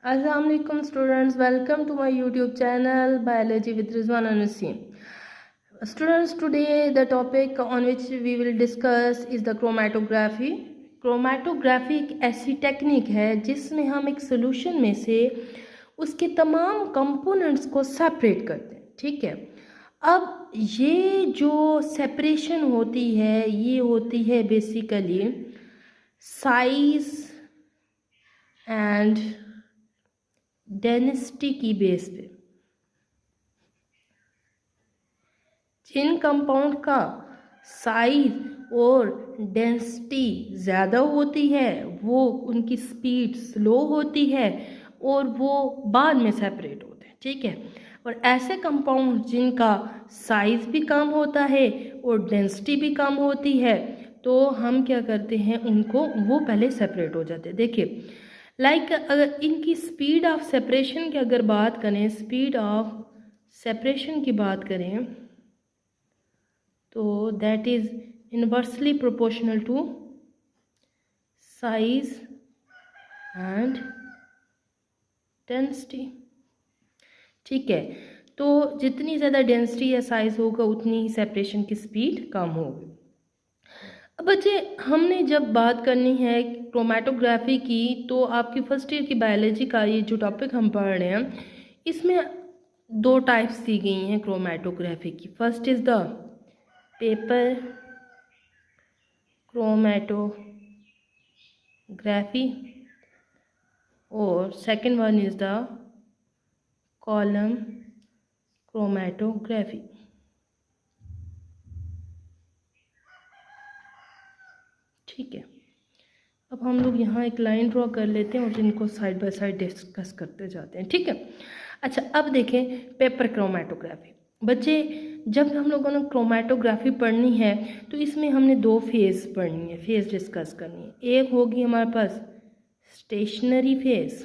Assalamu alaikum students, welcome to my YouTube channel Biology with Rizwan and Naseem. Students, today the topic on which we will discuss is the chromatography. Chromatography एक ऐसी technique है जिसमें हम एक solution में से उसके तमाम कंपोनेंट्स को सेपरेट करते हैं। ठीक है, अब ये जो सेपरेशन होती है ये होती है बेसिकली साइज एंड डेंसिटी की बेस पे। जिन कंपाउंड का साइज और डेंसिटी ज़्यादा होती है वो उनकी स्पीड स्लो होती है और वो बाद में सेपरेट होते हैं। ठीक है, और ऐसे कंपाउंड जिनका साइज भी कम होता है और डेंसिटी भी कम होती है तो हम क्या करते हैं, उनको वो पहले सेपरेट हो जाते हैं। देखिए अगर इनकी स्पीड ऑफ सेपरेशन की अगर बात करें, स्पीड ऑफ सेपरेशन की बात करें तो that is inversely proportional to size and density. ठीक है, तो जितनी ज़्यादा डेंसिटी या साइज होगा उतनी ही सेपरेशन की स्पीड कम होगी। अब बच्चे, हमने जब बात करनी है क्रोमेटोग्राफी की तो आपकी फर्स्ट ईयर की बायोलॉजी का ये जो टॉपिक हम पढ़ रहे हैं इसमें दो टाइप्स दी गई हैं क्रोमेटोग्राफी की। First is the paper chromatography और second one is the column chromatography. ठीक है, अब हम लोग यहाँ एक लाइन ड्रॉ कर लेते हैं और इनको साइड बाय साइड डिस्कस करते जाते हैं। ठीक है, अच्छा अब देखें पेपर क्रोमेटोग्राफी। बच्चे, जब हम लोगों ने क्रोमेटोग्राफी पढ़नी है तो इसमें हमने दो फेज़ पढ़नी है, फेज़ डिस्कस करनी है। एक होगी हमारे पास स्टेशनरी फेज़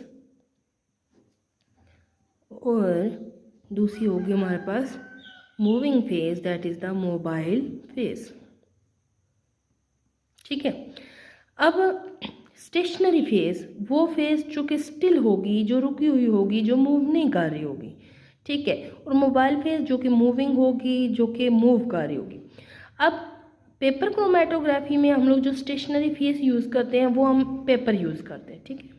और दूसरी होगी हमारे पास moving phase, that is the mobile phase. ठीक है, अब स्टेशनरी फेज़ वो फेज़ जो कि स्टिल होगी, जो रुकी हुई होगी, जो मूव नहीं कर रही होगी। ठीक है, और मोबाइल फेज़ जो कि मूविंग होगी, जो कि मूव कर रही होगी। अब पेपर क्रोमेटोग्राफी में हम लोग जो स्टेशनरी फेज़ यूज़ करते हैं वो हम पेपर यूज़ करते हैं। ठीक है,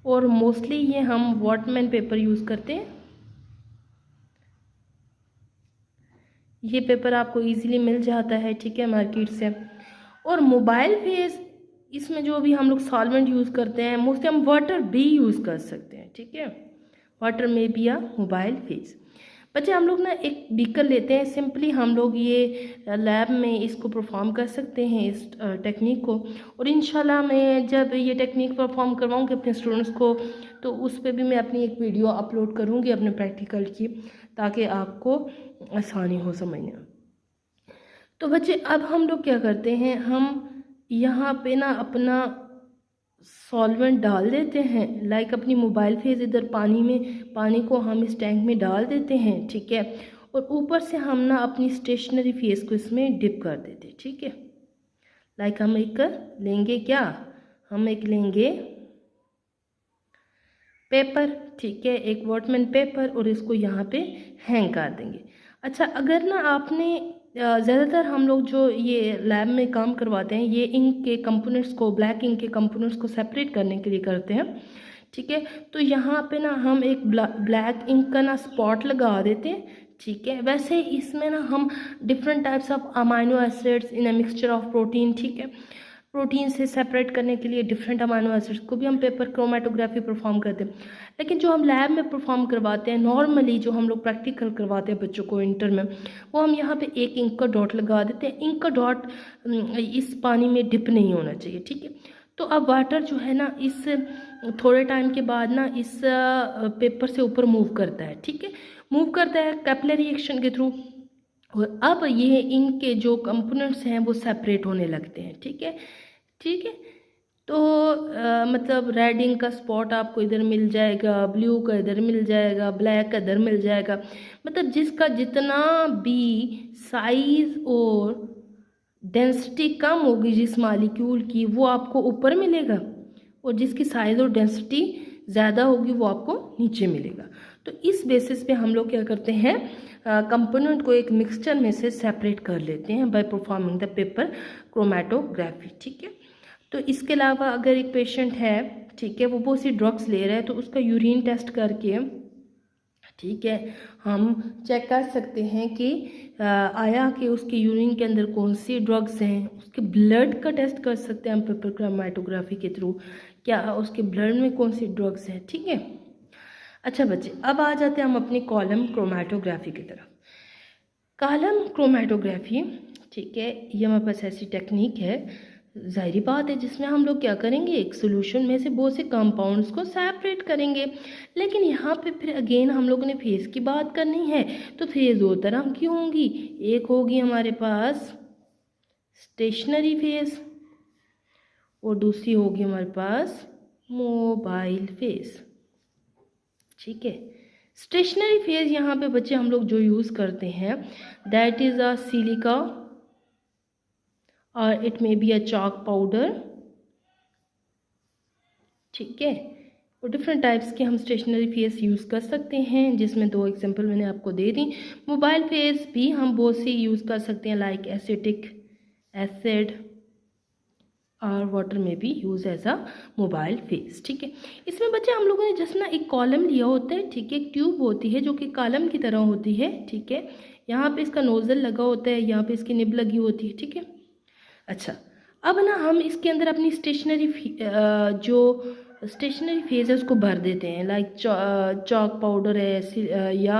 और मोस्टली ये हम वॉटमैन पेपर यूज़ करते हैं। ये पेपर आपको इजीली मिल जाता है, ठीक है, मार्केट से। और मोबाइल फेज़, इसमें जो भी हम लोग सॉल्वेंट यूज़ करते हैं मोस्टली हम वाटर भी यूज़ कर सकते हैं। ठीक है, वाटर में भी या मोबाइल फेज़। बच्चे, हम लोग ना एक बीकर लेते हैं, सिंपली हम लोग ये लैब में इसको परफॉर्म कर सकते हैं इस टेक्निक को। और इंशाल्लाह मैं जब ये टेक्निक परफॉर्म करवाऊँगी अपने स्टूडेंट्स को तो उस पर भी मैं अपनी एक वीडियो अपलोड करूँगी अपने प्रैक्टिकल की, ताकि आपको आसानी हो समझने में। तो बच्चे, अब हम लोग क्या करते हैं, हम यहाँ पे ना अपना सॉल्वेंट डाल देते हैं। अपनी मोबाइल फेज़ इधर पानी में, पानी को हम इस टैंक में डाल देते हैं। ठीक है, और ऊपर से हम ना अपनी स्टेशनरी फेज़ को इसमें डिप कर देते हैं। ठीक है, हम एक लेंगे क्या, हम एक लेंगे पेपर। ठीक है, एक वॉटमैन पेपर, और इसको यहाँ पे हैंग कर देंगे। अच्छा, अगर ना आपने ज़्यादातर हम लोग जो ये लैब में काम करवाते हैं ये इंक के कंपोनेंट्स को, ब्लैक इंक के कंपोनेंट्स को सेपरेट करने के लिए करते हैं। ठीक है, तो यहाँ पे ना हम एक ब्लैक इंक का ना स्पॉट लगा देते हैं। ठीक है, वैसे इसमें ना हम different types of amino acids in a mixture of protein, ठीक है, प्रोटीन से सेपरेट करने के लिए डिफरेंट अमाइनो एसिड्स को भी हम पेपर क्रोमेटोग्राफी परफॉर्म करते हैं। लेकिन जो हम लैब में परफॉर्म करवाते हैं, नॉर्मली जो हम लोग प्रैक्टिकल करवाते हैं बच्चों को इंटर में, वो हम यहाँ पे एक इंक का डॉट लगा देते हैं। इंक का डॉट इस पानी में डिप नहीं होना चाहिए। ठीक है, तो अब वाटर जो है ना इस थोड़े टाइम के बाद ना इस पेपर से ऊपर मूव करता है। ठीक है, मूव करता है कैपिलरी रिएक्शन के थ्रू, और अब ये इंक के जो कंपोनेंट्स हैं वो सेपरेट होने लगते हैं। ठीक है, ठीक है, तो मतलब रेड इंक का स्पॉट आपको इधर मिल जाएगा, ब्लू का इधर मिल जाएगा, ब्लैक का इधर मिल जाएगा। मतलब जिसका जितना भी साइज और डेंसिटी कम होगी जिस मालिक्यूल की, वो आपको ऊपर मिलेगा, और जिसकी साइज और डेंसिटी ज़्यादा होगी वो आपको नीचे मिलेगा। तो इस बेसिस पे हम लोग क्या करते हैं, कंपोनेंट को एक मिक्सचर में से सेपरेट कर लेते हैं by performing the paper chromatography. ठीक है, तो इसके अलावा अगर एक पेशेंट है, ठीक है, वो बहुत सी ड्रग्स ले रहा है, तो उसका यूरिन टेस्ट करके, ठीक है, हम चेक कर सकते हैं कि आया कि उसके यूरिन के अंदर कौन सी ड्रग्स हैं। उसके ब्लड का टेस्ट कर सकते हैं हम पेपर क्रोमेटोग्राफी के थ्रू, क्या उसके ब्लड में कौन सी ड्रग्स हैं। ठीक है, अच्छा बच्चे, अब आ जाते हैं हम अपनी कॉलम क्रोमेटोग्राफी की तरफ। कॉलम क्रोमेटोग्राफी, ठीक है, ये हमारे पास ऐसी टेक्निक है, ज़ाहिरी बात है, जिसमें हम लोग क्या करेंगे, एक सोल्यूशन में से बहुत से कंपाउंड्स को सेपरेट करेंगे। लेकिन यहाँ पे फिर अगेन हम लोगों ने फेज़ की बात करनी है, तो फेज़ दो तरह की होंगी। एक होगी हमारे पास स्टेशनरी फेज़ और दूसरी होगी हमारे पास मोबाइल फेज़। ठीक है, स्टेशनरी फेज़ यहाँ पे बच्चे हम लोग जो यूज़ करते हैं, दैट इज़ अ सिलिका और it may be a chalk powder. ठीक है, और डिफरेंट टाइप्स के हम स्टेशनरी फेस यूज़ कर सकते हैं, जिसमें दो एग्जांपल मैंने आपको दे दी। मोबाइल फेस भी हम बहुत सी यूज़ कर सकते हैं, लाइक एसिटिक एसिड और वाटर में भी use as a mobile phase. ठीक है, इसमें बच्चे हम लोगों ने जस्ट ना एक कॉलम लिया होता है, ठीक है, एक ट्यूब होती है जो कि कॉलम की तरह होती है। ठीक है, यहाँ पे इसका नोज़ल लगा होता है, यहाँ पे इसकी निब लगी होती है। ठीक है, अच्छा, अब ना हम इसके अंदर अपनी जो स्टेशनरी फेज है उसको भर देते हैं, लाइक चॉक पाउडर है या